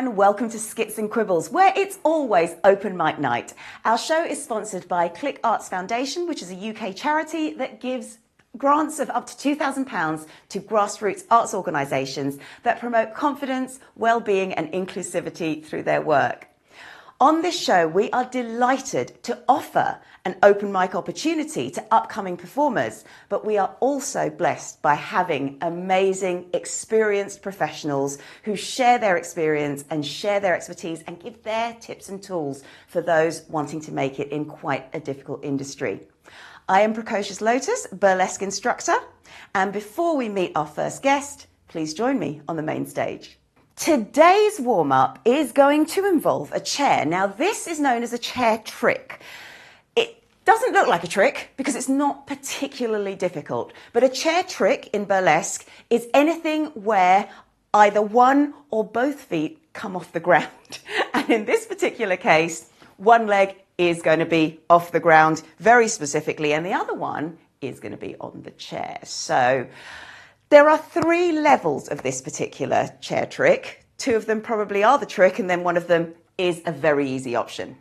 and welcome to Skits and Quibbles, where it's always open mic night. Our show is sponsored by Click Arts Foundation, which is a UK charity that gives grants of up to £2,000 to grassroots arts organisations that promote confidence, well-being and inclusivity through their work. On this show, we are delighted to offer an open mic opportunity to upcoming performers, but we are also blessed by having amazing, experienced professionals who share their experience and share their expertise and give their tips and tools for those wanting to make it in quite a difficult industry. I am Precocious Lotus, burlesque instructor, and before we meet our first guest, please join me on the main stage. Today's warm-up is going to involve a chair. Now, this is known as a chair trick. It doesn't look like a trick because it's not particularly difficult, but a chair trick in burlesque is anything where either one or both feet come off the ground. And in this particular case, one leg is going to be off the ground very specifically, and the other one is going to be on the chair. So there are 3 levels of this particular chair trick. 2 of them probably are the trick, and then one of them is a very easy option.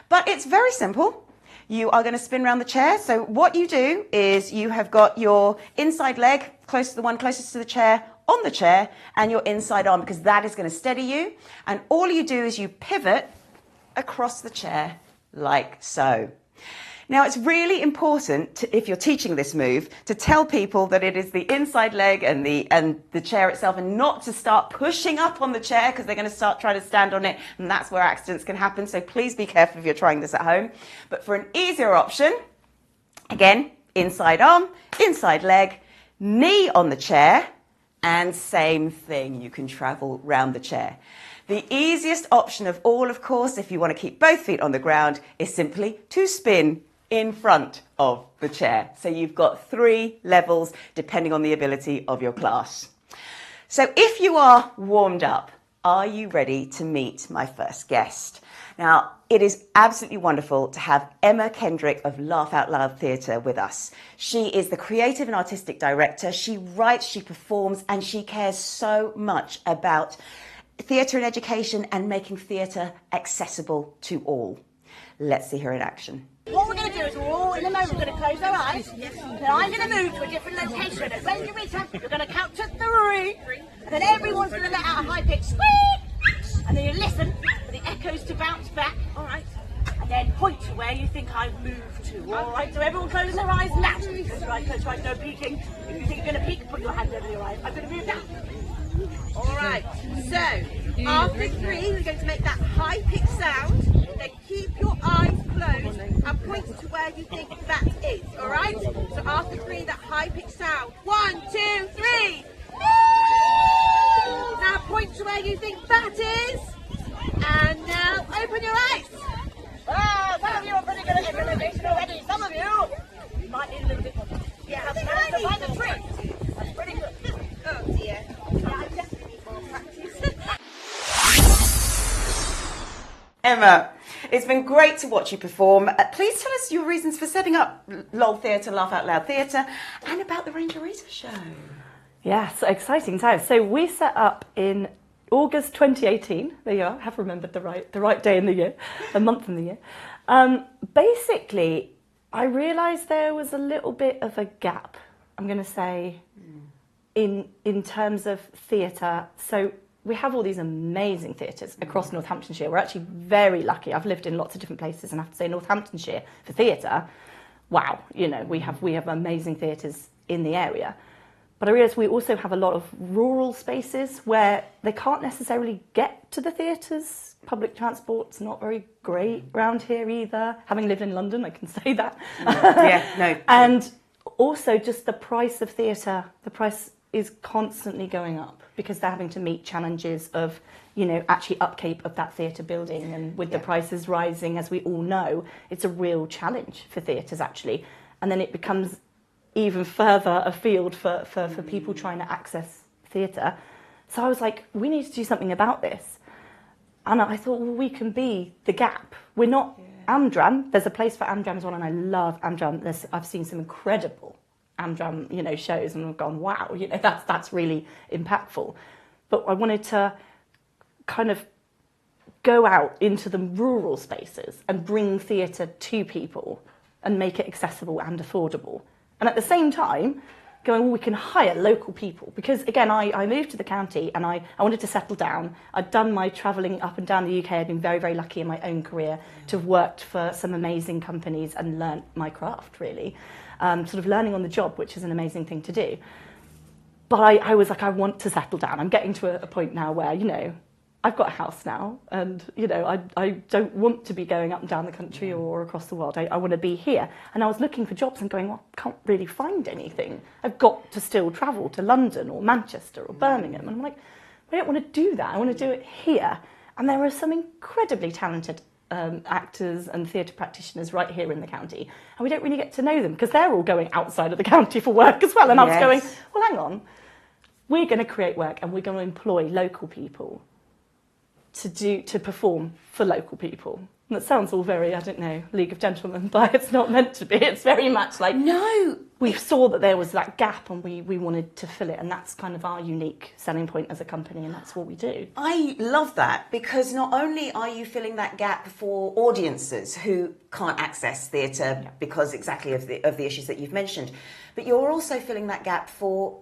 But it's very simple. You are going to spin around the chair. So what you do is you have got your inside leg, close to the one closest to the chair, on the chair, and your inside arm, because that is going to steady you. And all you do is you pivot across the chair like so. Now, it's really important, if you're teaching this move, to tell people that it is the inside leg and the chair itself, and not to start pushing up on the chair because they're going to start trying to stand on it, and that's where accidents can happen. So please be careful if you're trying this at home. But for an easier option, again, inside arm, inside leg, knee on the chair, and same thing, you can travel round the chair. The easiest option of all, of course, if you want to keep both feet on the ground, is simply to spin in front of the chair. So you've got 3 levels depending on the ability of your class. So if you are warmed up, are you ready to meet my first guest? Now, it is absolutely wonderful to have Emma Kendrick of Laugh Out Loud Theatre with us. She is the creative and artistic director. She writes, she performs, and she cares so much about theatre and education and making theatre accessible to all. Let's see her in action. What we're going to do is we're all in a moment going to close our eyes. Then I'm going to move to a different location. And when you reach up, you're going to count to 3. And then everyone's going to let out a high-pitched squeak. And then you listen for the echoes to bounce back. All right. And then point to where you think I've moved to. All right. So everyone close their eyes now. Close right, no peeking. If you think you're going to peek, put your hand over your eyes. I'm going to move down. All right. So after 3, we're going to make that high-pitched sound. Then keep your eyes closed and point to where you think that is, all right? So after 3, that high-pitched sound. 1, 2, 3. Now point to where you think that is. And now open your eyes. Ah, some of you are pretty good at implementation already. Some of you might need a little bit more. Yeah, have managed to find the trick. That's pretty good. Oh dear. Yeah, I definitely need more practice. Emma, it's been great to watch you perform. Please tell us your reasons for setting up LOL Theatre, Laugh Out Loud Theatre, and about the Rita Show. Yes, exciting times. So we set up in August 2018. There you are. I have remembered the right day in the year, a month in the year. Basically, I realised there was a little bit of a gap, I'm going to say, in terms of theatre. So we have all these amazing theatres across Northamptonshire. We're actually very lucky. I've lived in lots of different places, and I have to say Northamptonshire for theatre, wow, you know, we have amazing theatres in the area. But I realise we also have a lot of rural spaces where they can't necessarily get to the theatres. Public transport's not very great around here either. Having lived in London, I can say that. And also just the price of theatre, the price is constantly going up because they're having to meet challenges of, you know, actually upkeep of that theatre building. And with the prices rising, as we all know, it's a real challenge for theatres actually. And then it becomes even further afield for people trying to access theatre. So I was like, we need to do something about this. And I thought, well, we can be the gap. We're not Amdram. There's a place for Amdram as well, and I love Amdram. I've seen some incredible Amdram, you know, shows, and I've gone, wow, you know, that's really impactful. But I wanted to kind of go out into the rural spaces and bring theatre to people and make it accessible and affordable. And at the same time, going, well, we can hire local people. Because, again, I moved to the county and I wanted to settle down. I'd done my travelling up and down the UK. I'd been very, very lucky in my own career to have worked for some amazing companies and learnt my craft, really. Sort of learning on the job, which is an amazing thing to do. But I was like, I want to settle down. I'm getting to a point now where, you know, I've got a house now and, you know, I don't want to be going up and down the country or across the world. I want to be here. And I was looking for jobs and going, well, I can't really find anything. I've got to still travel to London or Manchester or Birmingham. And I'm like, I don't want to do that. I want to do it here. And there are some incredibly talented actors and theatre practitioners right here in the county. And we don't really get to know them because they're all going outside of the county for work as well. And I was going, well, hang on. We're going to create work and we're going to employ local people to perform for local people. And that sounds all very, I don't know, League of Gentlemen, but it's not meant to be. It's very much like, no, we saw that there was that gap and we wanted to fill it, and that's kind of our unique selling point as a company, and that's what we do. I love that, because not only are you filling that gap for audiences who can't access theatre because exactly of the issues that you've mentioned, but you're also filling that gap for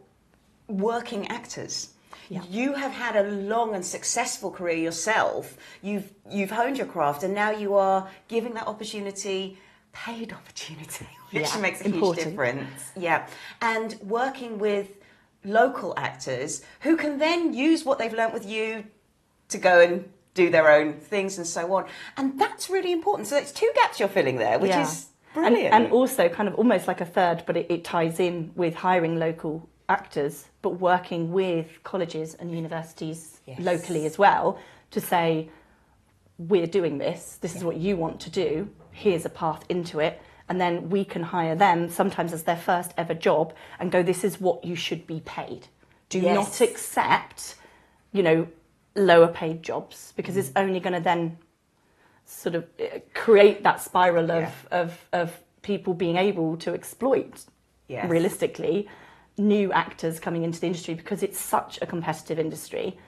working actors. Yeah. You have had a long and successful career yourself. You've honed your craft, and now you are giving that opportunity, paid opportunity, which makes a huge difference. Yeah, and working with local actors who can then use what they've learnt with you to go and do their own things and so on. And that's really important. So it's two gaps you're filling there, which is brilliant. And also kind of almost like a third, but it ties in with hiring local actors, but working with colleges and universities locally as well to say, we're doing this is what you want to do, here's a path into it, and then we can hire them sometimes as their first ever job and go, this is what you should be paid. Do not accept, you know, lower paid jobs, because it's only going to then sort of create that spiral of people being able to exploit realistically new actors coming into the industry, because it's such a competitive industry.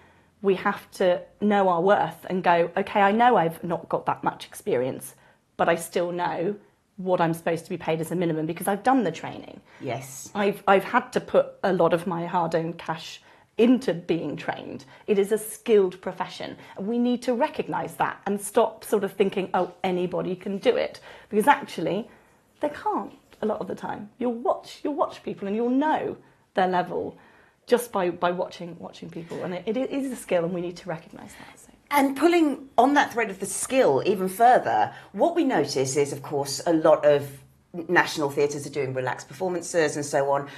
We have to know our worth and go, okay, I know I've not got that much experience, but I still know what I'm supposed to be paid as a minimum because I've done the training. Yes. I've had to put a lot of my hard-earned cash into being trained. It is a skilled profession, and we need to recognise that and stop sort of thinking, oh, anybody can do it, because actually they can't. A lot of the time, you'll watch people and you'll know their level just by watching people, and it is a skill, and we need to recognise that. So. And pulling on that thread of the skill even further, what we notice is, of course, a lot of national theatres are doing relaxed performances and so on,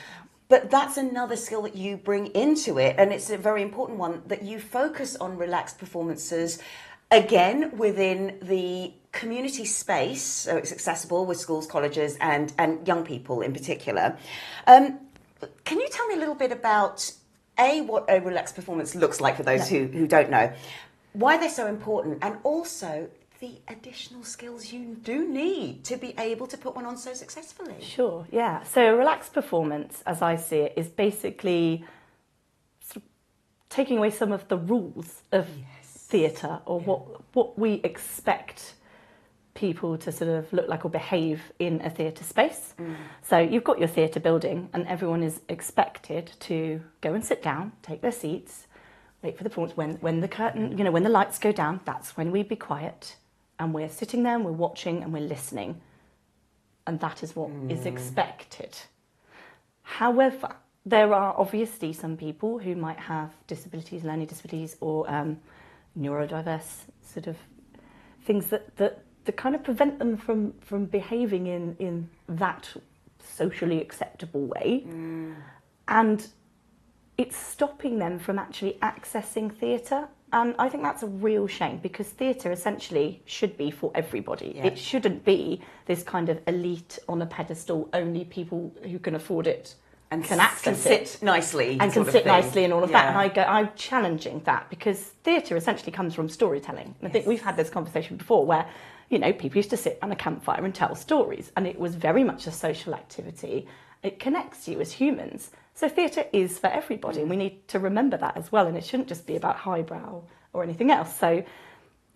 but that's another skill that you bring into it, and it's a very important one, that you focus on relaxed performances, again, within the community space, so it's accessible with schools, colleges, and young people in particular. Can you tell me a little bit about, A, what a relaxed performance looks like for those who don't know, why they're so important, and also the additional skills you do need to be able to put one on so successfully? Sure, yeah. So a relaxed performance, as I see it, is basically sort of taking away some of the rules of theatre, or what we expect people to sort of look like or behave in a theatre space. So you've got your theatre building, and everyone is expected to go and sit down, take their seats, wait for the performance. When the curtain, you know, when the lights go down, that's when we be quiet, and we're sitting there and we're watching and we're listening, and that is what is expected. However, there are obviously some people who might have disabilities, learning disabilities, or neurodiverse sort of things that kind of prevent them from behaving in that socially acceptable way. And it's stopping them from actually accessing theatre. And I think that's a real shame, because theatre essentially should be for everybody. It shouldn't be this kind of elite on a pedestal, only people who can afford it and can access it. Sit nicely. And can sit nicely and all of that. And I'm challenging that, because theatre essentially comes from storytelling. And I think we've had this conversation before where, you know, people used to sit around a campfire and tell stories, and it was very much a social activity. It connects you as humans. So theatre is for everybody, and we need to remember that as well, and it shouldn't just be about highbrow or anything else. So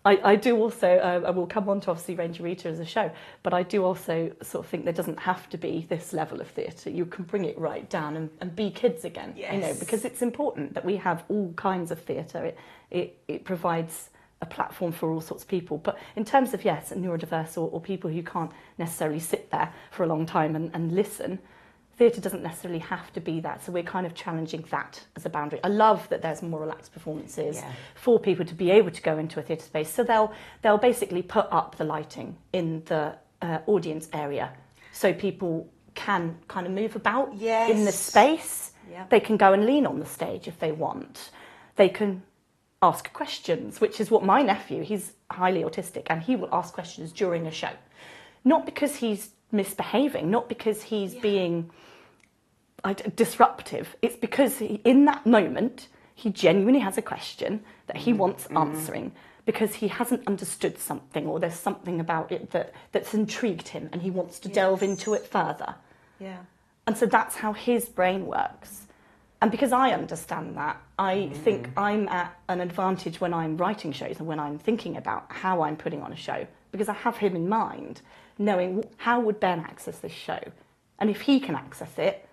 I do also, I will come on to obviously Ranger Rita as a show, but I do also sort of think there doesn't have to be this level of theatre. You can bring it right down and be kids again, yes. you know, because it's important that we have all kinds of theatre. It provides a platform for all sorts of people. But in terms of, yes, neurodiverse or people who can't necessarily sit there for a long time and listen, theatre doesn't necessarily have to be that, so we're kind of challenging that as a boundary. I love that there's more relaxed performances for people to be able to go into a theatre space. So they'll basically put up the lighting in the audience area, so people can kind of move about in the space. They can go and lean on the stage if they want. They can ask questions, which is what my nephew, he's highly autistic, and he will ask questions during a show. Not because he's misbehaving, not because he's being disruptive. It's because in that moment he genuinely has a question that he wants answering, because he hasn't understood something, or there's something about it that's intrigued him and he wants to delve into it further. And so that's how his brain works. And because I understand that, I think I'm at an advantage when I'm writing shows and when I'm thinking about how I'm putting on a show, because I have him in mind, knowing how would Ben access this show, and if he can access it,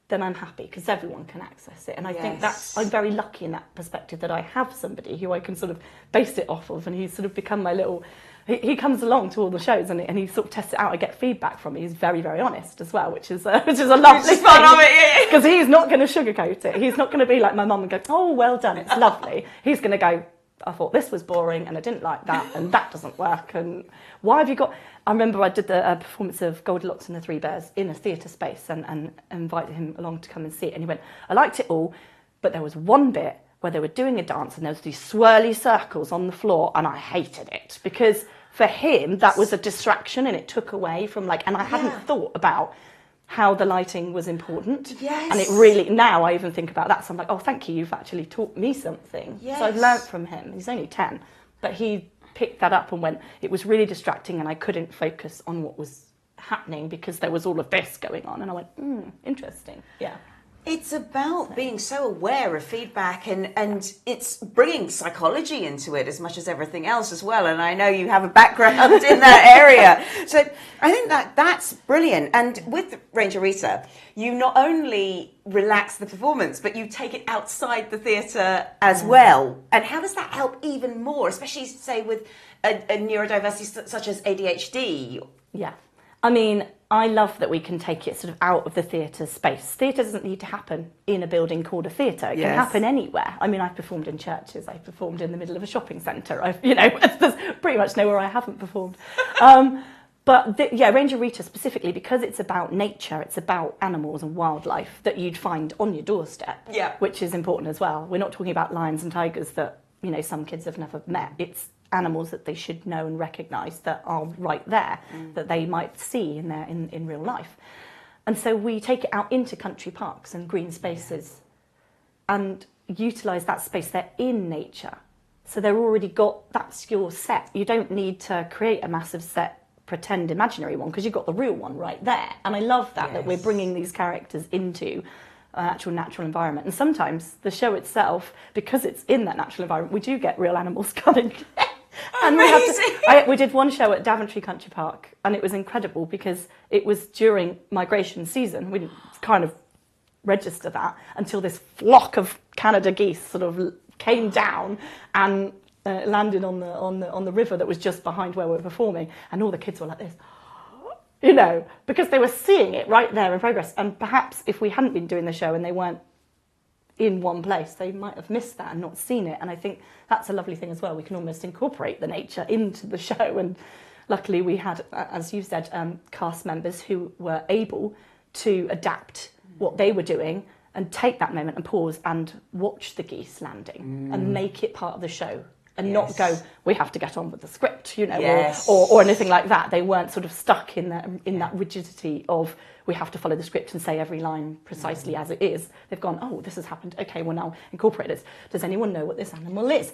then I'm happy, because everyone can access it. And I think I'm very lucky in that perspective, that I have somebody who I can sort of base it off of, and he's sort of become my little... He comes along to all the shows and he sort of tests it out. I get feedback from him. He's very, very honest as well, which is a lovely thing. Because he's not going to sugarcoat it. He's not going to be like my mum and go, oh, well done, it's lovely. He's going to go, I thought this was boring and I didn't like that and that doesn't work. And why have you got... I remember I did the performance of Goldilocks and the Three Bears in a theatre space and invited him along to come and see it. And he went, I liked it all, but there was one bit where they were doing a dance and there was these swirly circles on the floor and I hated it, because for him that was a distraction and it took away from and I hadn't thought about how the lighting was important. And it really, now I even think about that, so I'm like, oh, thank you, you've actually taught me something. So I've learnt from him. He's only 10, but he picked that up and went, it was really distracting and I couldn't focus on what was happening because there was all of this going on. And I went, interesting. It's about being so aware of feedback, and it's bringing psychology into it as much as everything else as well. And I know you have a background in that area. So I think that's brilliant. And with Ranger Rita, you not only relax the performance, but you take it outside the theatre as well. And how does that help even more, especially, say, with a neurodiversity such as ADHD? I mean, I love that we can take it sort of out of the theatre space. Theatre doesn't need to happen in a building called a theatre. It can happen anywhere. I mean, I've performed in churches. I've performed in the middle of a shopping centre. There's pretty much nowhere I haven't performed. But Ranger Rita specifically, because it's about nature, it's about animals and wildlife that you'd find on your doorstep, which is important as well. We're not talking about lions and tigers that, some kids have never met. It's animals that they should know and recognise that are right there, that they might see in real life. And so we take it out into country parks and green spaces and utilise that space. They're in nature. So they're already got, that's your set. You don't need to create a massive set, pretend imaginary one, because you've got the real one right there. And I love that we're bringing these characters into an actual natural environment. And sometimes the show itself, because it's in that natural environment, we do get real animals coming. And we did one show at Daventry Country Park, and it was incredible because it was during migration season. We didn't kind of register that until this flock of Canada geese sort of came down and landed on the river that was just behind where we were performing, and all the kids were like this, because they were seeing it right there in progress. And perhaps if we hadn't been doing the show and they weren't in one place, they might have missed that and not seen it. And I think that's a lovely thing as well. We can almost incorporate the nature into the show. And luckily we had, as you said, cast members who were able to adapt what they were doing and take that moment and pause and watch the geese landing and make it part of the show. And not go, we have to get on with the script, or anything like that. They weren't sort of stuck in that rigidity of, we have to follow the script and say every line precisely as it is. They've gone, oh, this has happened. Okay, we'll now incorporate this. Does anyone know what this animal is?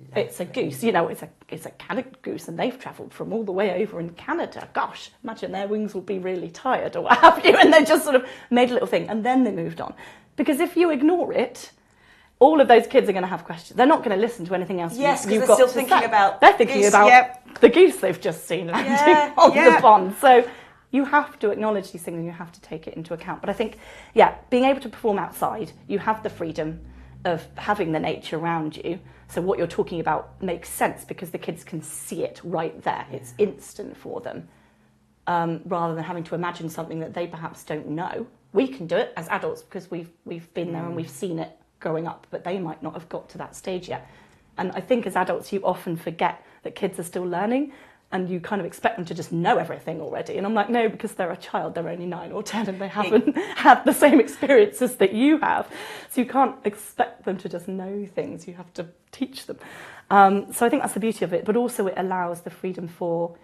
Lovely. It's a goose. It's a Canada goose, and they've travelled from all the way over in Canada. Gosh, imagine their wings will be really tired or what have you. And they just sort of made a little thing, and then they moved on. Because if you ignore it, all of those kids are going to have questions. They're not going to listen to anything else. Yes, because they're still thinking about They're thinking about the geese they've just seen landing on the pond. So you have to acknowledge these things and you have to take it into account. But I think, being able to perform outside, you have the freedom of having the nature around you. So what you're talking about makes sense because the kids can see it right there. It's instant for them, rather than having to imagine something that they perhaps don't know. We can do it as adults because we've been there and we've seen it growing up, but they might not have got to that stage yet. And I think as adults, you often forget that kids are still learning and you kind of expect them to just know everything already. And I'm like, no, because they're a child, they're only 9 or 10 and they haven't had the same experiences that you have. So you can't expect them to just know things, you have to teach them. So I think that's the beauty of it, but also it allows the freedom for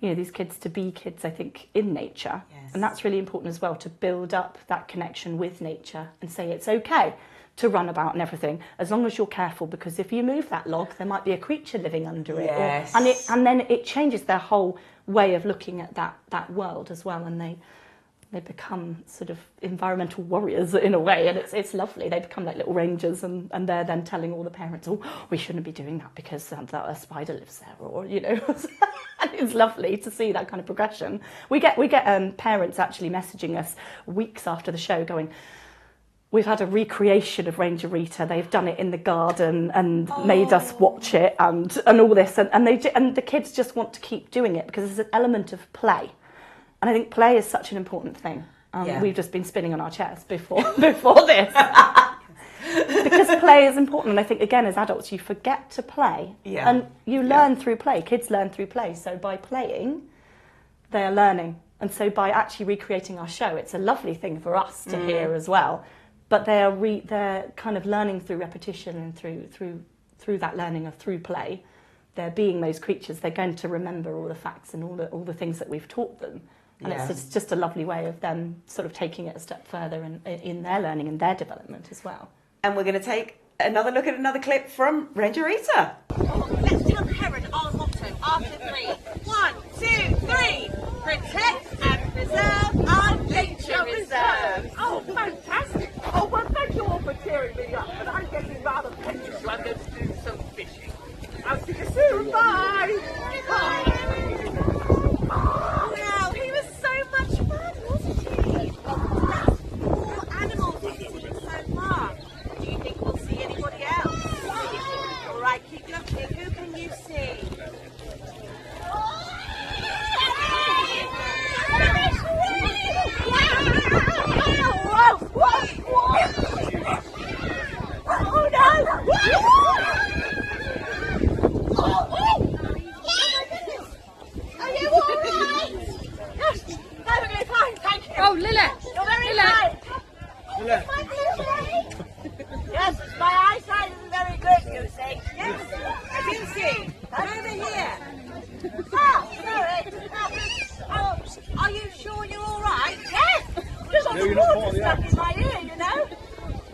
these kids to be kids, I think, in nature. Yes. And that's really important as well, to build up that connection with nature and say it's okay to run about and everything, as long as you're careful, because if you move that log, there might be a creature living under it. Yes. And then it changes their whole way of looking at that world as well, and they become sort of environmental warriors in a way, and it's lovely. They become like little rangers, and they're then telling all the parents, oh, we shouldn't be doing that because a spider lives there, or and it's lovely to see that kind of progression. We get parents actually messaging us weeks after the show going, we've had a recreation of Ranger Rita. They've done it in the garden and made us watch it and all this, and the kids just want to keep doing it because there's an element of play. And I think play is such an important thing. We've just been spinning on our chairs before this. Because play is important. And I think, again, as adults, you forget to play. Yeah. And you learn through play. Kids learn through play. So by playing, they are learning. And so by actually recreating our show, it's a lovely thing for us to hear as well. But they're kind of learning through repetition and through that learning of through play. They're being those creatures. They're going to remember all the facts and all the things that we've taught them. And it's just a lovely way of them sort of taking it a step further in their learning and their development as well. And we're going to take another look at another clip from Ranger Rita. Let's tell Karen our motto after 3. 1, 2, 3. Protect and preserve our nature reserve. Oh, fantastic. Oh, well, thank you all for cheering me up. And I'm getting rather petulant, so I'm going to do some fishing. I'll see you soon. Bye. Wow, he was so much fun, wasn't he? That's 4 animals he's seen so far. Do you think we'll see anybody else? All right, keep looking. Who can you see? Oh no! Oh, Lily! You're very kind. Yes, my eyesight isn't very good, you see. Yes, I do see. I'm over here. Oh, are you sure you're all right? Yes. There's all the water stuck in my ear, you know.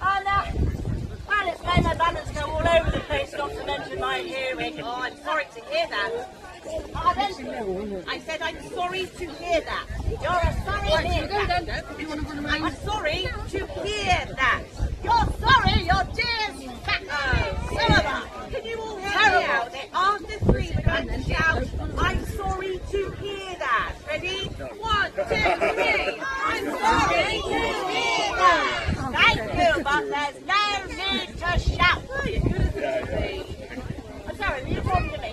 And well, it's made my balance go all over the place, not to mention my hearing. Oh, I'm sorry to hear that. I said I'm sorry to hear that. You're sorry to hear that. I'm sorry to hear that. You're sorry, your tears back. Some of us. Can you all hear me out there? After 3, we're going to shout, I'm sorry to hear that. Ready? 1, 2, 3. I'm sorry to hear that. Thank you, but there's no need to shout. I'm sorry, were you talking to me?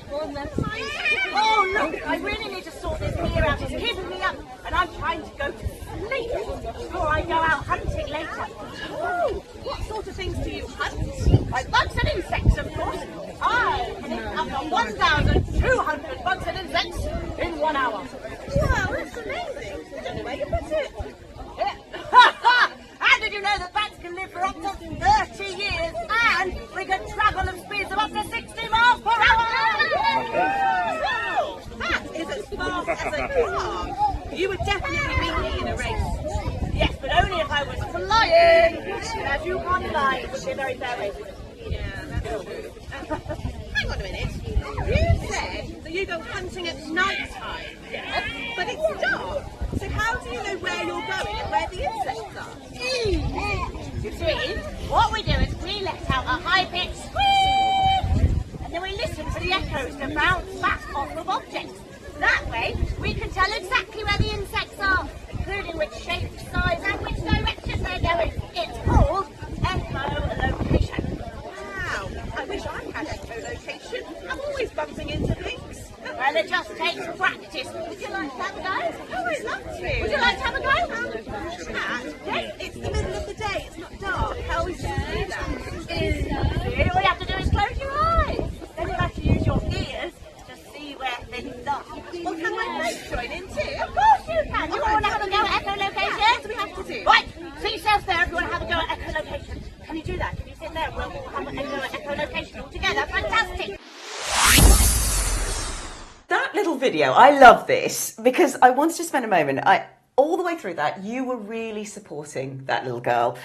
Oh, look, I really need to sort this ear out. It's keeping me up, and I'm trying to go to sleep before I go out hunting later. Oh, what sort of things do you hunt? Like bugs and insects, of course. I can eat up to 1,200 bugs and insects in 1 hour. Wow, that's amazing. I don't know where you put it. And did you know that bats can live for up to 30 years and we can travel at speeds of up to 60 miles per hour? Wow, that is as fast as a car. You would definitely beat me in a race. Yes, but only if I was flying. And as you can't fly, it would be a very fair race. Yeah, that's true. Hang on a minute. You said that you go hunting at night time, yeah? But it's dark. So how do you know where you're going and where the insects are? You see, what we do is we let out location, I'm always bumping into things. Well, it just takes practice. Would you like to have a go? Oh, I'd love to. Would you like to have a go? Cat, yes, it's the middle of the day. It's not dark. How are we supposed to do that? All you have to do is close your eyes. Then you'll have to use your ears to see where things are. Well, can my mate join in too? Of course you can. You want to have a go at echolocation? What do we have to do? Right, sit yourself there if you want to have a go at echolocation. Can you do that? Can you sit there? We'll have a go at echolocation all together. Fantastic. That little video, I love this because I wanted to spend a moment. All the way through that, you were really supporting that little girl.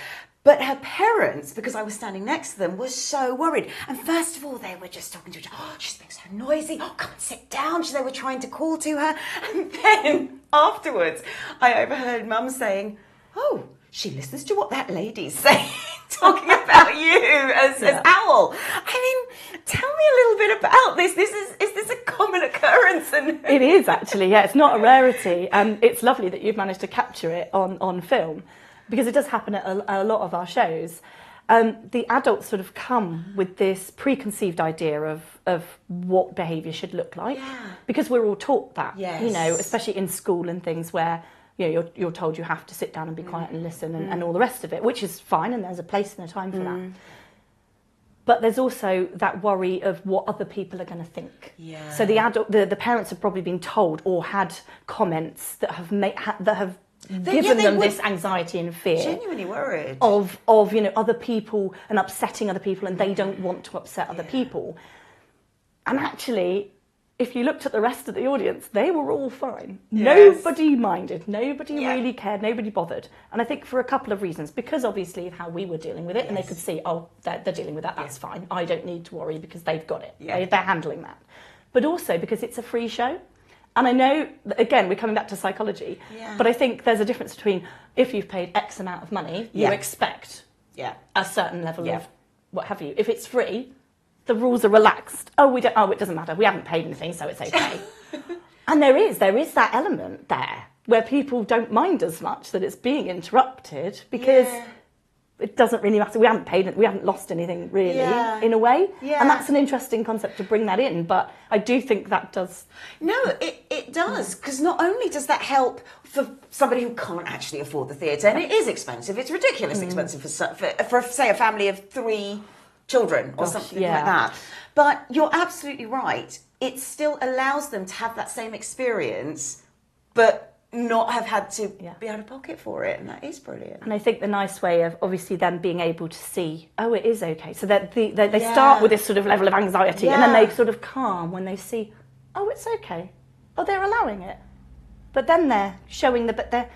But her parents, because I was standing next to them, were so worried. And first of all, they were just talking to each other. Oh, she's being so noisy. Oh, come and sit down. They were trying to call to her. And then afterwards, I overheard Mum saying, oh, she listens to what that lady's saying, talking about you as Owl. I mean, tell me a little bit about this. Is this a common occurrence? And It is actually, yeah. It's not a rarity. And it's lovely that you've managed to capture it on film, because it does happen at a lot of our shows. The adults sort of come with this preconceived idea of what behaviour should look like, because we're all taught that, you know, especially in school and things where, you know, you're told you have to sit down and be quiet and listen and all the rest of it, which is fine, and there's a place and a time for that. But there's also that worry of what other people are going to think. Yeah. So the parents have probably been told or had comments that have given them this anxiety and fear. Genuinely worried. Of you know, other people and upsetting other people, and they don't want to upset other people. And actually, if you looked at the rest of the audience, they were all fine. Yes. Nobody minded. Nobody really cared. Nobody bothered. And I think for a couple of reasons, because obviously of how we were dealing with it, and they could see, oh, they're dealing with that, that's fine. I don't need to worry because they've got it. They're handling that. But also because it's a free show. And I know, again, we're coming back to psychology, but I think there's a difference between if you've paid X amount of money, you expect a certain level of what have you. If it's free, the rules are relaxed. It doesn't matter. We haven't paid anything, so it's okay. And there is that element there where people don't mind as much that it's being interrupted because it doesn't really matter. We haven't paid it. We haven't lost anything really in a way. Yeah. And that's an interesting concept to bring that in. But I do think that does. No, it does. Because not only does that help for somebody who can't actually afford the theatre, and it is expensive. It's ridiculously expensive for say, a family of 3 children or something like that. But you're absolutely right. It still allows them to have that same experience, but not have had to be out of pocket for it, and that is brilliant. And I think the nice way of obviously them being able to see, oh, it is okay. So that they start with this sort of level of anxiety, and then they sort of calm when they see, oh, it's okay. Oh, they're allowing it. But then they're showing they're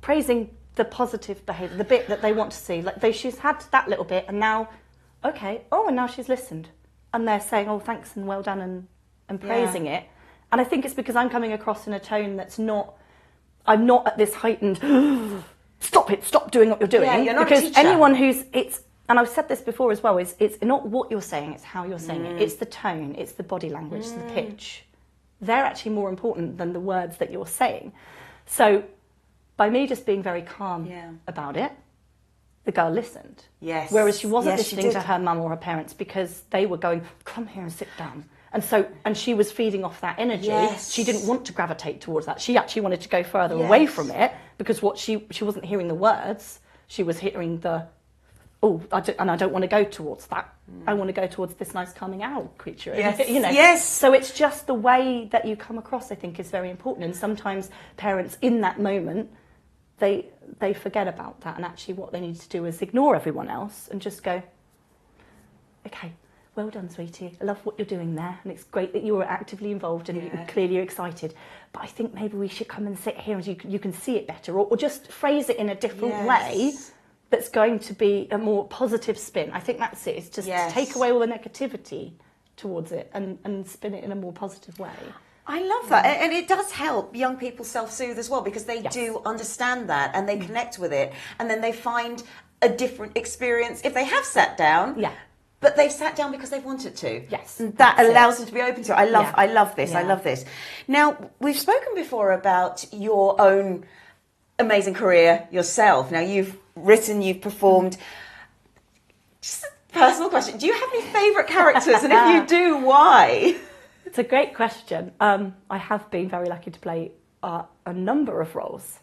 praising the positive behaviour, the bit that they want to see. Like she's had that little bit, and now, okay, and now she's listened, and they're saying, oh, thanks and well done, and praising it. And I think it's because I'm coming across in a tone that's not, I'm not at this heightened, stop doing what you're doing. Yeah, you're not because a teacher. anyone and I've said this before as well, it's not what you're saying, it's how you're saying it. It's the tone, it's the body language, it's the pitch. They're actually more important than the words that you're saying. So by me just being very calm about it, the girl listened. Yes. Whereas she wasn't Yes, she listening to did. her mum or her parents because they were going, come here and sit down. And she was feeding off that energy. Yes. She didn't want to gravitate towards that. She actually wanted to go further away from it because she wasn't hearing the words. She was hearing the, I don't want to go towards that. I want to go towards this nice calming out creature. Yes. You know? Yes. So it's just the way that you come across, I think, is very important. And sometimes parents in that moment, they forget about that, and actually what they need to do is ignore everyone else and just go, okay, well done, sweetie. I love what you're doing there, and it's great that you were actively involved and clearly you're excited. But I think maybe we should come and sit here and you can see it better, or just phrase it in a different way that's going to be a more positive spin. I think that's it. It's just to take away all the negativity towards it and spin it in a more positive way. I love that. And it does help young people self-soothe as well, because they do understand that and they connect with it, and then they find a different experience if they have sat down. Yeah. But they've sat down because they've wanted to. Yes. And that allows them to be open to it. I love this. Yeah. I love this. Now, we've spoken before about your own amazing career yourself. Now, you've written, you've performed. Just personal question. Do you have any favourite characters? And if you do, why? It's a great question. I have been very lucky to play a number of roles.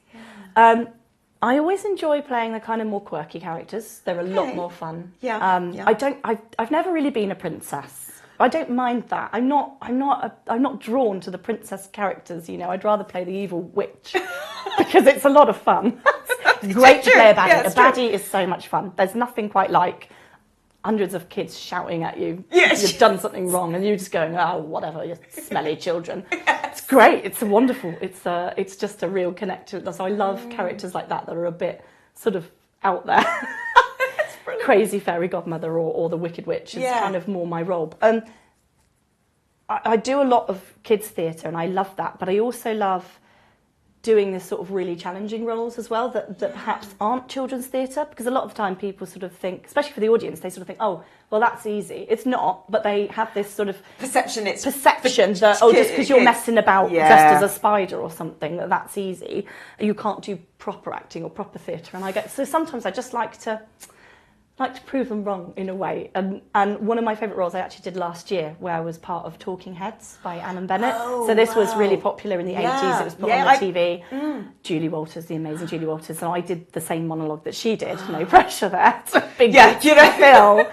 I always enjoy playing the kind of more quirky characters. They're a lot more fun. I've never really been a princess. I don't mind that. I'm not drawn to the princess characters. You know, I'd rather play the evil witch because it's a lot of fun. It's great to play a baddie. A baddie is so much fun. There's nothing quite like hundreds of kids shouting at you. You've done something wrong, and you're just going, oh, whatever, you smelly children. It's great. It's wonderful. It's just a real connection. So I love characters like that are a bit sort of out there. Crazy fairy godmother or the wicked witch is kind of more my role. I do a lot of kids theatre and I love that, but I also love doing this sort of really challenging roles as well that perhaps aren't children's theatre, because a lot of the time people sort of think, especially for the audience, they sort of think, oh, well, that's easy. It's not, but they have this sort of perception that, oh, just because you're messing about dressed as a spider or something, that's easy. You can't do proper acting or proper theatre. And so sometimes I just like to prove them wrong in a way. And one of my favourite roles I actually did last year, where I was part of Talking Heads by Anne Bennett. So this was really popular in the 80s. It was put on the TV. Julie Walters, the amazing Julie Walters. And I did the same monologue that she did. No pressure there. It's a big Phil.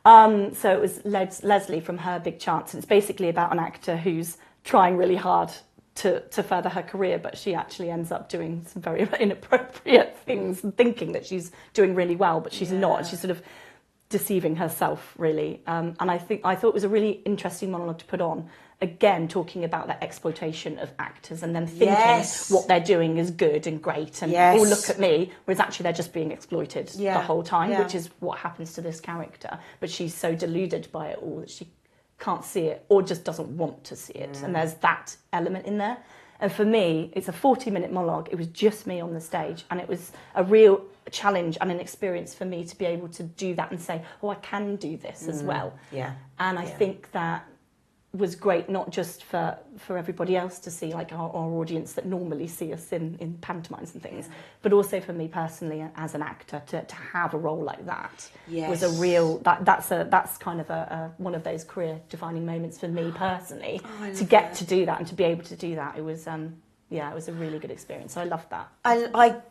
So it was Leslie from Her Big Chance. And it's basically about an actor who's trying really hard to further her career, but she actually ends up doing some very inappropriate things and thinking that she's doing really well, but she's not. She's sort of deceiving herself, really. And I thought it was a really interesting monologue to put on, again, talking about that exploitation of actors and then thinking what they're doing is good and great and, oh, look at me, whereas actually they're just being exploited the whole time, which is what happens to this character. But she's so deluded by it all that she can't see it or just doesn't want to see it. And there's that element in there. And for me, it's a 40-minute monologue. It was just me on the stage, and it was a real challenge and an experience for me to be able to do that and say, oh, I can do this as well. And I think that was great, not just for everybody else to see, like our audience that normally see us in pantomimes and things, but also for me personally as an actor to have a role like that was a real, that's kind of a one of those career defining moments for me personally, to get to do that and to be able to do that. It was it was a really good experience. So I loved that. I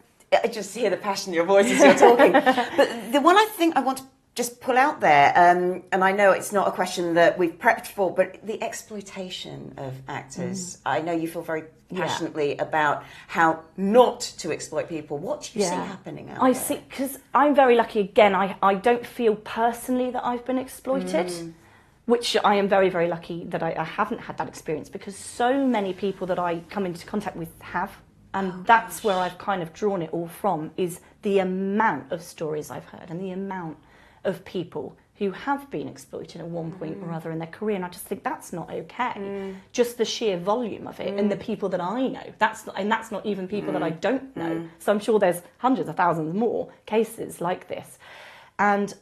just hear the passion in your voice as you're talking. But the one I think I want to just pull out there, and I know it's not a question that we've prepped for, but the exploitation of actors. I know you feel very passionately about how not to exploit people. What do you see happening out there? I see, because I'm very lucky, again, I don't feel personally that I've been exploited, which I am very, very lucky that I haven't had that experience, because so many people that I come into contact with have. And that's where I've kind of drawn it all from, is the amount of stories I've heard and the amount of people who have been exploited at one point or other in their career, and I just think that's not okay. Just the sheer volume of it, and the people that I know, that's not even people that I don't know. So I'm sure there's hundreds of thousands more cases like this, and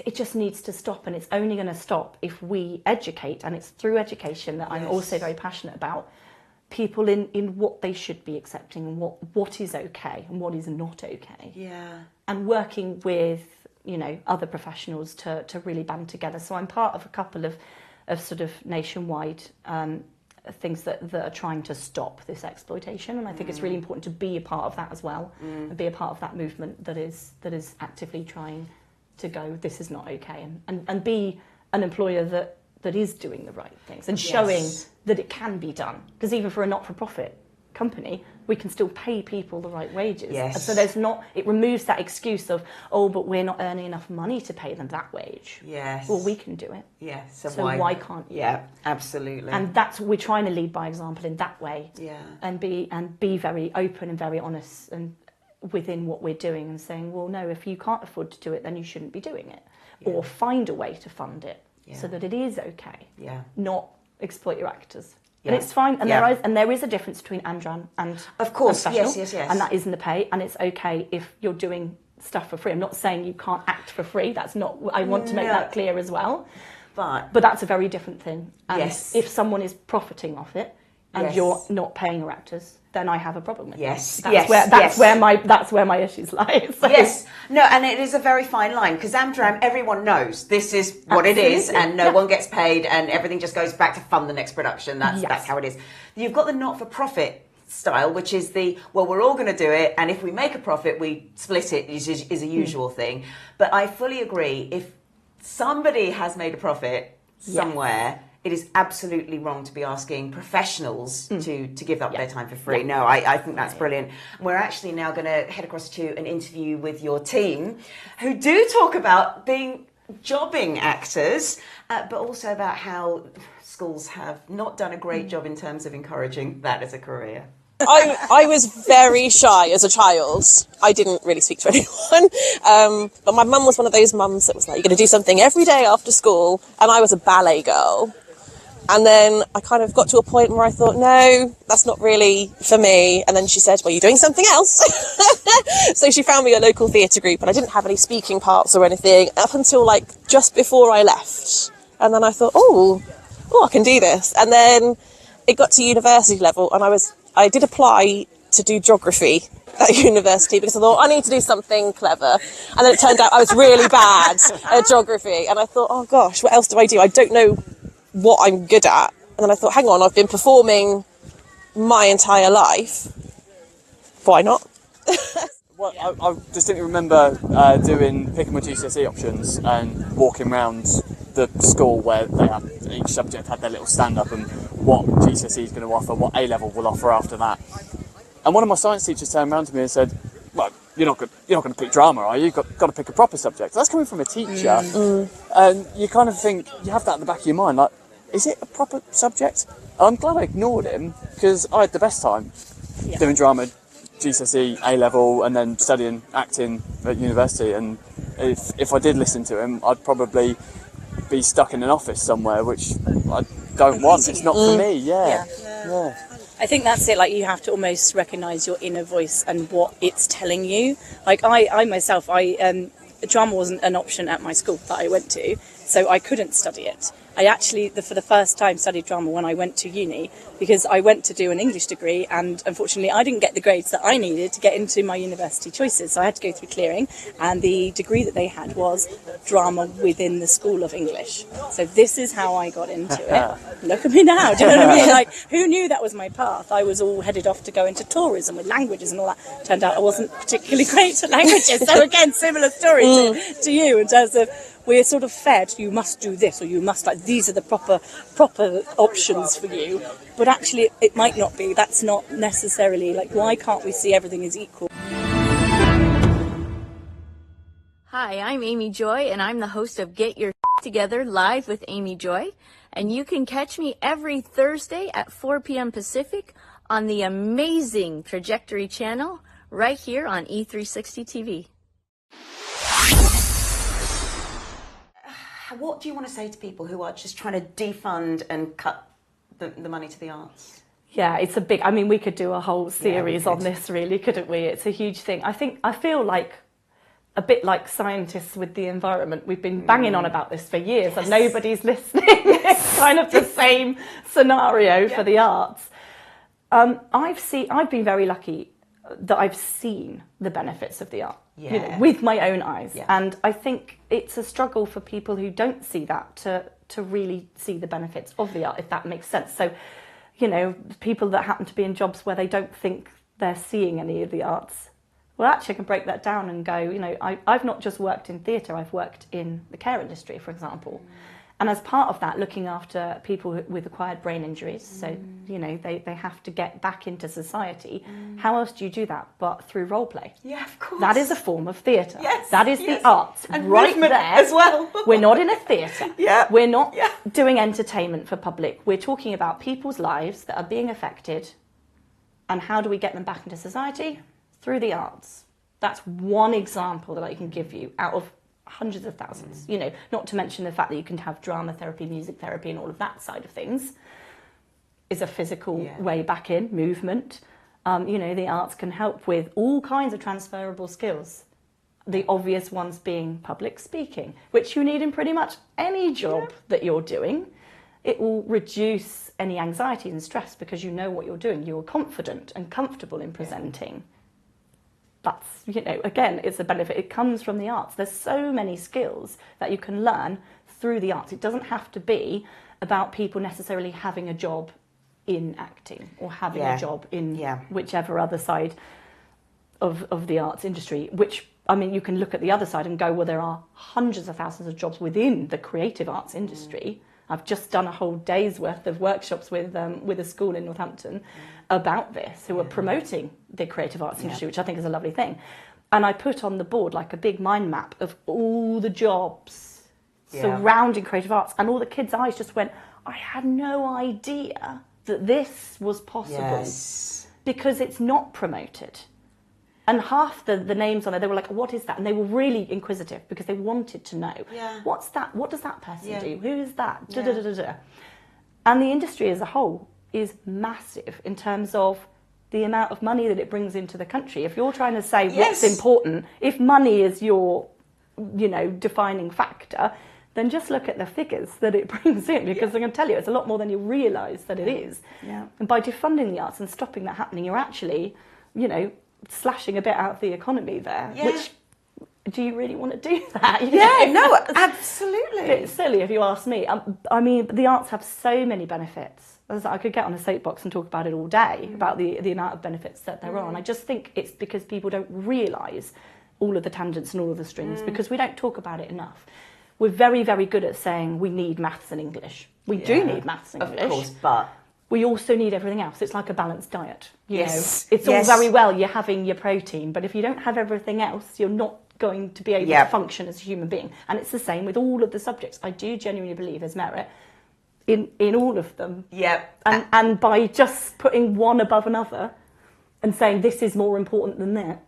it just needs to stop, and it's only going to stop if we educate, and it's through education that I'm also very passionate about people in what they should be accepting and what is okay and what is not okay. And working with other professionals to really band together. So I'm part of a couple of sort of nationwide things that are trying to stop this exploitation, and I think it's really important to be a part of that as well, and be a part of that movement that is actively trying to go, this is not okay, and be an employer that is doing the right things and showing that it can be done. Because even for a not-for-profit company, we can still pay people the right wages. So it removes that excuse of, oh, but we're not earning enough money to pay them that wage. Well, we can do it. So why can't you? Absolutely. And that's what we're trying to lead by example in that way. And be very open and very honest and within what we're doing, and saying, well, no, if you can't afford to do it, then you shouldn't be doing it. Or find a way to fund it so that it is okay. Not exploit your actors. And it's fine, and there is a difference between Andran and of course, professional, yes, and that is in the pay, and it's okay if you're doing stuff for free. I'm not saying you can't act for free. That's not. I want to make that clear as well. But that's a very different thing. And if someone is profiting off it, and Yes. you're not paying your actors, then I have a problem with Yes, that. yes, That's where my issues lie. So. Yes, no, and it is a very fine line because Amdram, everyone knows this is what it is, and no one gets paid, and everything just goes back to fund the next production. That's how it is. You've got the not-for-profit style, which is we're all going to do it, and if we make a profit, we split it. Is a usual thing. But I fully agree. If somebody has made a profit somewhere, it is absolutely wrong to be asking professionals to give up their time for free. No, I think that's brilliant. We're actually now going to head across to an interview with your team, who do talk about being jobbing actors, but also about how schools have not done a great job in terms of encouraging that as a career. I was very shy as a child. I didn't really speak to anyone. But my mum was one of those mums that was like, you're going to do something every day after school. And I was a ballet girl. And then I kind of got to a point where I thought, no, that's not really for me. And then she said, well, you're doing something else. So she found me a local theatre group, and I didn't have any speaking parts or anything up until like just before I left. And then I thought, oh, I can do this. And then it got to university level, and I did apply to do geography at university because I thought I need to do something clever. And then it turned out I was really bad at geography. And I thought, oh gosh, what else do? I don't know what I'm good at. And then I thought, hang on, I've been performing my entire life. Why not? Well, I distinctly remember picking my GCSE options and walking around the school where each subject had their little stand-up and what GCSE is going to offer, what A-level will offer after that. And one of my science teachers turned around to me and said, well, you're not going to pick drama, are you? You've got to pick a proper subject. That's coming from a teacher. And you kind of think, you have that in the back of your mind, like, is it a proper subject? And I'm glad I ignored him, because I had the best time doing drama, GCSE, A-level, and then studying acting at university. And if I did listen to him, I'd probably be stuck in an office somewhere, which I don't want. It's not for me. Yeah. I think that's it. Like, you have to almost recognise your inner voice and what it's telling you. Like I myself, drama wasn't an option at my school that I went to, so I couldn't study it. I actually, for the first time, studied drama when I went to uni, because I went to do an English degree, and unfortunately I didn't get the grades that I needed to get into my university choices, so I had to go through clearing, and the degree that they had was drama within the School of English. So this is how I got into it. Look at me now, do you know what I mean? Like, who knew that was my path? I was all headed off to go into tourism with languages and all that. Turned out I wasn't particularly great at languages, so again, similar story to you, in terms of, we're sort of fed, you must do this, or you must, like, these are the proper options for you. But actually, it might not be. That's not necessarily, like, why can't we see everything as equal? Hi, I'm Amy Joy, and I'm the host of Get Your Together Live with Amy Joy. And you can catch me every Thursday at 4 p.m. Pacific on the amazing Trajectory channel right here on E360 TV. What do you want to say to people who are just trying to defund and cut the money to the arts? Yeah, it's a big, I mean, we could do a whole series on this, really, couldn't we? It's a huge thing. I feel like a bit like scientists with the environment. We've been banging on about this for years and nobody's listening. It's kind of the same scenario for the arts. I've been very lucky that I've seen the benefits of the art, you know, with my own eyes. And I think it's a struggle for people who don't see that to really see the benefits of the art, if that makes sense. So, you know, people that happen to be in jobs where they don't think they're seeing any of the arts, well, actually I can break that down and go, you know, I've not just worked in theatre, I've worked in the care industry, for example. And as part of that, looking after people with acquired brain injuries, so, you know, they have to get back into society. How else do you do that but through role play? Yeah, of course. That is a form of theatre. Yes, that is the arts. And right movement there as well. We're not in a theatre. We're not Yeah. doing entertainment for public. We're talking about people's lives that are being affected, and how do we get them back into society? Through the arts. That's one example that I can give you out of hundreds of thousands, you know, not to mention the fact that you can have drama therapy, music therapy, and all of that side of things is a physical way back in, movement. You know, the arts can help with all kinds of transferable skills. The obvious ones being public speaking, which you need in pretty much any job that you're doing. it will reduce any anxiety and stress because you know what you're doing. You're confident and comfortable in presenting. That's, you know, again, it's a benefit. It comes from the arts. There's so many skills that you can learn through the arts. It doesn't have to be about people necessarily having a job in acting or having a job in whichever other side of the arts industry, which, I mean, you can look at the other side and go, well, there are hundreds of thousands of jobs within the creative arts industry. I've just done a whole day's worth of workshops with a school in Northampton about this, who are promoting the creative arts industry, which I think is a lovely thing. And I put on the board like a big mind map of all the jobs surrounding creative arts, and all the kids' eyes just went, I had no idea that this was possible because it's not promoted. And half the names on there, they were like, what is that? And they were really inquisitive because they wanted to know. What's that? What does that person do? Who is that? And the industry as a whole is massive in terms of the amount of money that it brings into the country. If you're trying to say what's important, if money is your, you know, defining factor, then just look at the figures that it brings in, because I'm going to tell you, it's a lot more than you realise that it is. And by defunding the arts and stopping that happening, you're actually, you know, slashing a bit out of the economy there, which, do you really want to do that? No, absolutely. It's silly if you ask me. I mean, the arts have so many benefits. As I could get on a soapbox and talk about it all day, about the amount of benefits that there are. And I just think it's because people don't realise all of the tangents and all of the strings, because we don't talk about it enough. We're very, very good at saying we need maths and English. We do need maths and English. Of course, but we also need everything else. It's like a balanced diet. You know, it's all very well, you're having your protein, but if you don't have everything else, you're not going to be able to function as a human being. And it's the same with all of the subjects. I do genuinely believe there's merit in all of them. And by just putting one above another and saying this is more important than that,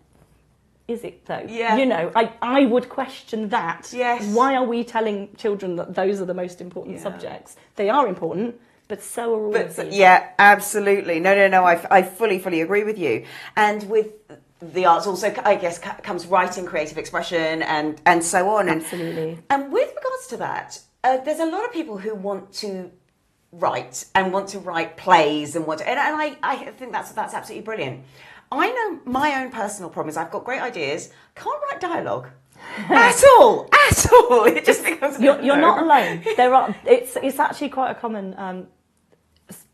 is it though? You know, I would question that. Why are we telling children that those are the most important subjects? They are important, but so are all of these. Yeah, absolutely. No, I fully agree with you. And with the arts also, I guess, comes writing, creative expression, and so on. Absolutely. And with regards to that, there's a lot of people who want to write and want to write plays and I think that's absolutely brilliant. I know my own personal problem is I've got great ideas, can't write dialogue. At all. It just becomes you're not alone. There are. It's actually quite a common.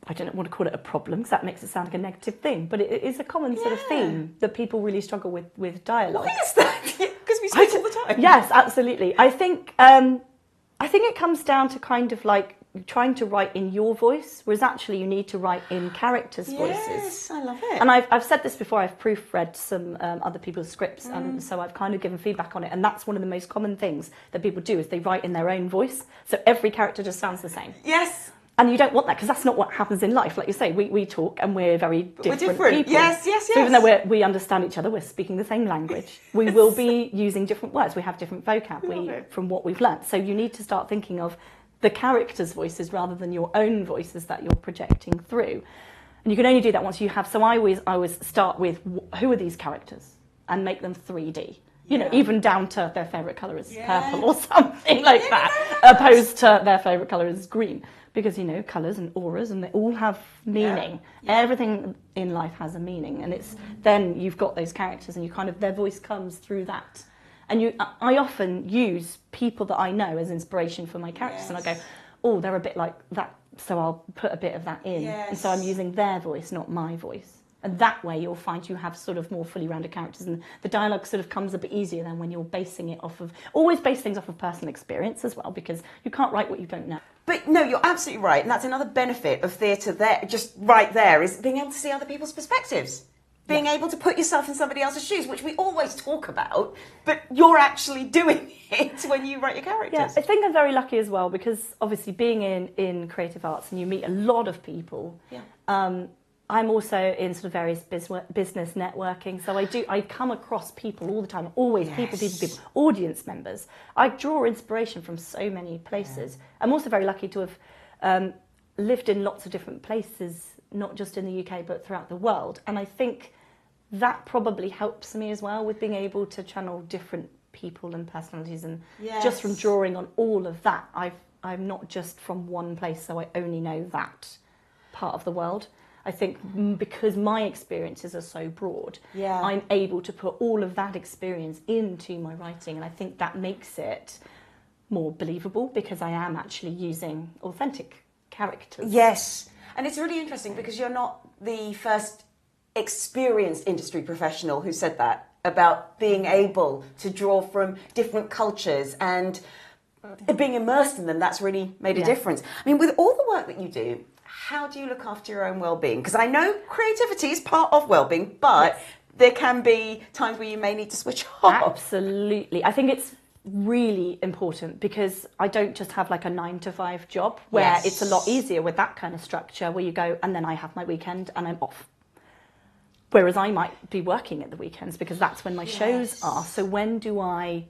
I don't want to call it a problem because that makes it sound like a negative thing, but it is a common sort of theme that people really struggle with dialogue. Why is that? Because we speak all the time. Yes, absolutely. I think it comes down to kind of like trying to write in your voice, whereas actually you need to write in characters' voices. Yes, I love it. And I've said this before, I've proofread some other people's scripts, and so I've kind of given feedback on it, and that's one of the most common things that people do is they write in their own voice, so every character just sounds the same. Yes. And you don't want that, because that's not what happens in life. Like you say, we talk and we're very different people. Yes. So even though we understand each other, we're speaking the same language, we will be using different words, we have different vocab from what we've learnt. So you need to start thinking of the characters' voices rather than your own voices that you're projecting through. And you can only do that once you have, so I always start with who are these characters and make them 3D. You know, even down to their favourite colour is purple or something like that, opposed to their favourite colour is green. Because, you know, colours and auras, and they all have meaning. Everything in life has a meaning, and it's then you've got those characters, and you kind of, their voice comes through that. And I often use people that I know as inspiration for my characters, and I go, oh, they're a bit like that, so I'll put a bit of that in. And so I'm using their voice, not my voice. And that way you'll find you have sort of more fully rounded characters, and the dialogue sort of comes a bit easier than when you're basing it off of, always base things off of personal experience as well, because you can't write what you don't know. But no, you're absolutely right, and that's another benefit of theatre there, just right there, is being able to see other people's perspectives. Being able to put yourself in somebody else's shoes, which we always talk about, but you're actually doing it when you write your characters. Yeah, I think I'm very lucky as well, because obviously being in creative arts and you meet a lot of people, I'm also in sort of various business networking, so I come across people all the time, always people, audience members. I draw inspiration from so many places. I'm also very lucky to have lived in lots of different places, not just in the UK, but throughout the world. And I think that probably helps me as well with being able to channel different people and personalities, and Yes. just from drawing on all of that, I'm not just from one place, so I only know that part of the world. I think because my experiences are so broad, Yeah. I'm able to put all of that experience into my writing, and I think that makes it more believable because I am actually using authentic characters. Yes. And it's really interesting because you're not the first experienced industry professional who said that about being able to draw from different cultures and being immersed in them. That's really made a difference. I mean, with all the work that you do, how do you look after your own well-being? Because I know creativity is part of well-being, but there can be times where you may need to switch off. Absolutely. I think it's really important because I don't just have like a 9 to 5 job where it's a lot easier with that kind of structure where you go and then I have my weekend and I'm off. Whereas I might be working at the weekends because that's when my shows are. So when do I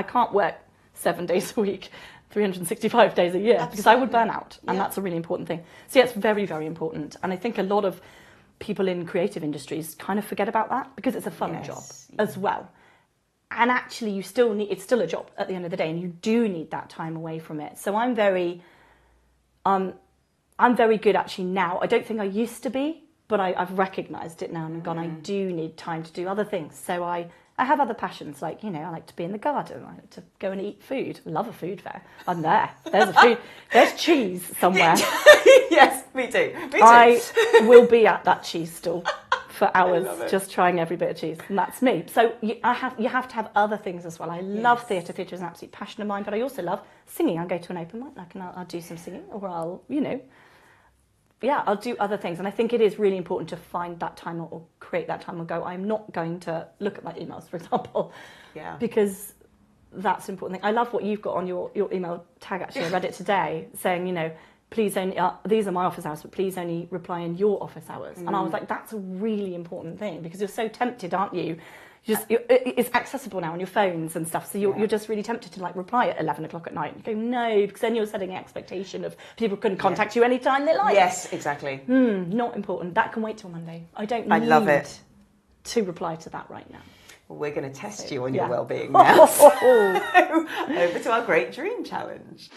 can't work 7 days a week, 365 days a year because I would burn out, and that's a really important thing. So yeah, it's very, very important. And I think a lot of people in creative industries kind of forget about that because it's a fun job as well. And actually it's still a job at the end of the day, and you do need that time away from it. So I'm very good actually now. I don't think I used to be, but I've recognised it now and gone, I do need time to do other things. So I have other passions, like, you know, I like to be in the garden, I like to go and eat food. I love a food fair. I'm there. There's cheese somewhere. Yes, me too. Me too. I will be at that cheese stall for hours just trying every bit of cheese, and that's me. So you have to have other things as well. I love theatre. Theatre is an absolute passion of mine, but I also love singing. I'll go to an open mic and I'll do some singing, or I'll do other things. And I think it is really important to find that time or create that time and go, I'm not going to look at my emails, for example, because that's an important thing. I love what you've got on your email tag, actually. I read it today saying, you know, please only, these are my office hours, but please only reply in your office hours. And I was like, that's a really important thing because you're so tempted, aren't you? It's accessible now on your phones and stuff, so you're just really tempted to like reply at 11 o'clock at night. You go, no, because then you're setting an expectation of people can contact you anytime they like. Yes, exactly. Not important. That can wait till Monday. I don't I need love it. to reply to that right now. Well, we're going to test you on your well-being now. So, over to our Great Dream Challenge.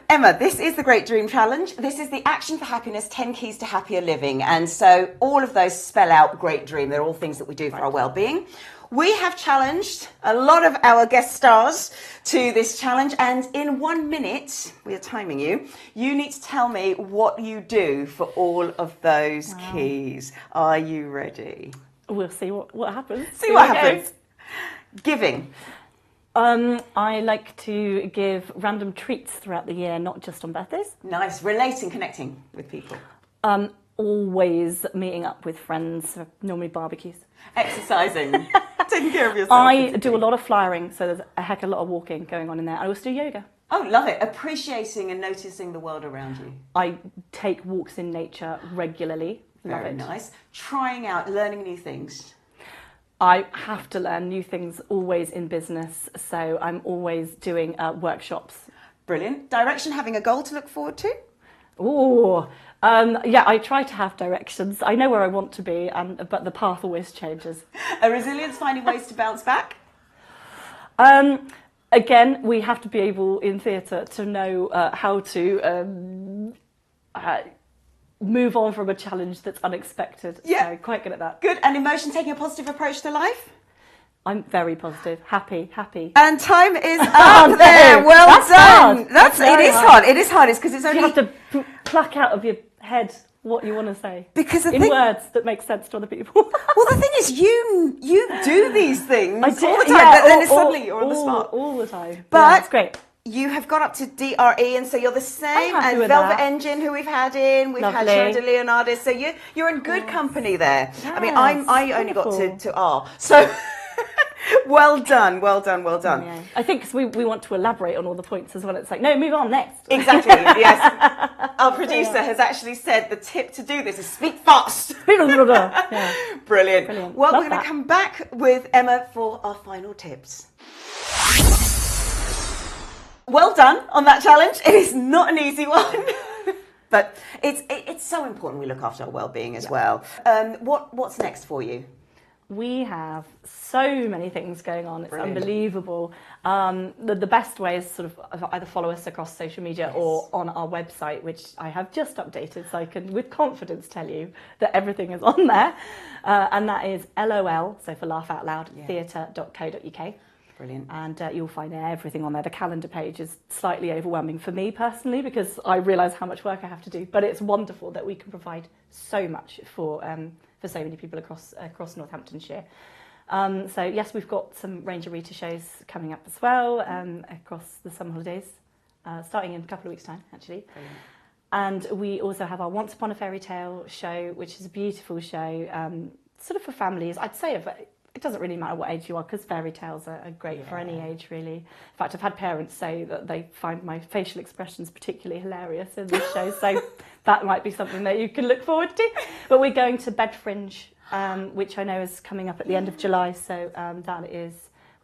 Emma, this is the Great Dream Challenge. This is the Action for Happiness 10 Keys to Happier Living. And so all of those spell out Great Dream. They're all things that we do for our well-being. We have challenged a lot of our guest stars to this challenge. And in 1 minute, we are timing you, you need to tell me what you do for all of those keys. Are you ready? We'll see what happens. See what happens. Giving. I like to give random treats throughout the year, not just on birthdays. Nice. Relating, connecting with people. Always meeting up with friends, normally barbecues. Exercising. Taking care of yourself. I do a lot of flyering, so there's a heck of a lot of walking going on in there. I also do yoga. Oh, love it. Appreciating and noticing the world around you. I take walks in nature regularly. Love Very it. nice. Trying out, learning new things. I have to learn new things always in business, so I'm always doing workshops. Brilliant. Direction, having a goal to look forward to? I try to have directions. I know where I want to be, but the path always changes. A resilience, finding ways to bounce back? Again, we have to be able in theatre to know how to move on from a challenge that's unexpected. Yeah. So quite good at that. Good. And emotion, taking a positive approach to life? I'm very positive. Happy. And time is up there. Well done. Hard. It is hard. It is hard. It's because it's only... You have to pluck out of your head what you want to say. Because in words that make sense to other people. Well, the thing is, you do these things I do, all the time, but then suddenly you're on the spot. All the time. But it's great. You have got up to DRE, and so you're the same as Velvet Engine, who we've had in. We've had Sharon de Leonardis, so you're in good company there. Yes. I mean, I only got to R, so well done. Yeah. I think 'cause we want to elaborate on all the points as well. It's like, no, move on next. Exactly. Yes. Our producer has actually said the tip to do this is speak fast. Brilliant. Well, we're going to come back with Emma for our final tips. Well done on that challenge. It is not an easy one, but it's so important we look after our well-being as well. What's next for you? We have so many things going on. It's unbelievable. The best way is sort of either follow us across social media or on our website, which I have just updated, so I can with confidence tell you that everything is on there. And that is LOL, so for laugh out loud, theatre.co.uk. Brilliant. And you'll find everything on there. The calendar page is slightly overwhelming for me personally because I realise how much work I have to do. But it's wonderful that we can provide so much for so many people across Northamptonshire. So yes, we've got some Ranger Rita shows coming up as well across the summer holidays, starting in a couple of weeks' time actually. Brilliant. And we also have our Once Upon a Fairy Tale show, which is a beautiful show, sort of for families. I'd say it doesn't really matter what age you are because fairy tales are great for any age, really. In fact, I've had parents say that they find my facial expressions particularly hilarious in this show, so that might be something that you can look forward to. But we're going to Bed Fringe, which I know is coming up at the end of July, so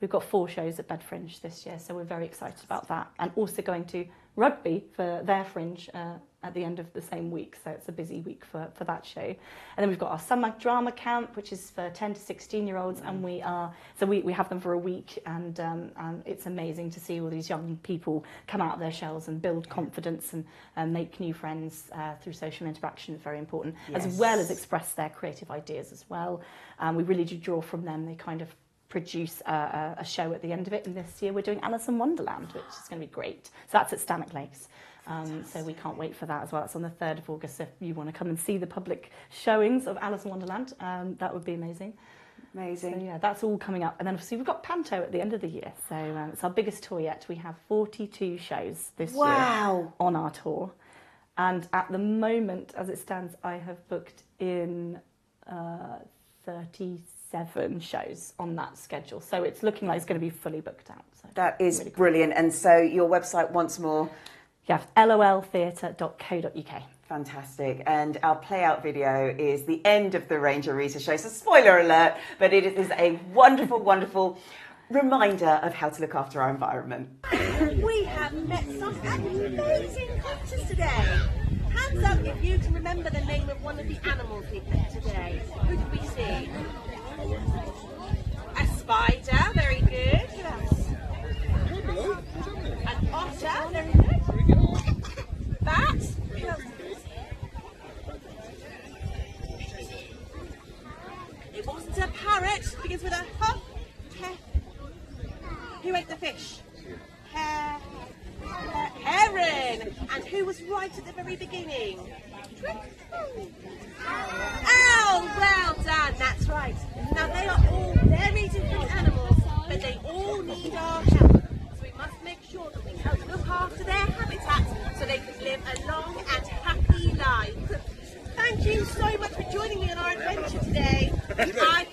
we've got 4 shows at Bed Fringe this year, so we're very excited about that. And also going to Rugby for their Fringe at the end of the same week, so it's a busy week for that show. And then we've got our summer drama camp, which is for 10 to 16-year-olds, and we have them for a week, and it's amazing to see all these young people come out of their shells and build confidence and make new friends through social interaction. Is very important, as well as express their creative ideas as well. We really do draw from them. They kind of produce a show at the end of it, and this year we're doing Alice in Wonderland, which is going to be great. So that's at Stanwick Lakes. So we can't wait for that as well. It's on the 3rd of August. So if you want to come and see the public showings of Alice in Wonderland, that would be amazing. Amazing. So yeah, that's all coming up. And then obviously we've got Panto at the end of the year. So it's our biggest tour yet. We have 42 shows this year on our tour. And at the moment, as it stands, I have booked in 37 shows on that schedule. So it's looking like it's going to be fully booked out. So that is really brilliant. Cool. And so your website once more? Yeah, loltheatre.co.uk. Fantastic. And our play-out video is the end of the Ranger Rita show. So spoiler alert, but it is a wonderful, wonderful reminder of how to look after our environment. We have met some amazing creatures today. Hands up if you can remember the name of one of the animals we've met today. Who did we see? A spider, very good. Who else? An otter, very good. Bat. Who else? It wasn't a parrot. It begins with a huh. Who ate the fish? Heron. And who was right at the very beginning? Oh, well done. That's right. Now they are all very different animals, but they all need our help. So we must make sure that we help look after their habitat so they can live a long and happy life. Thank you so much for joining me on our adventure today. I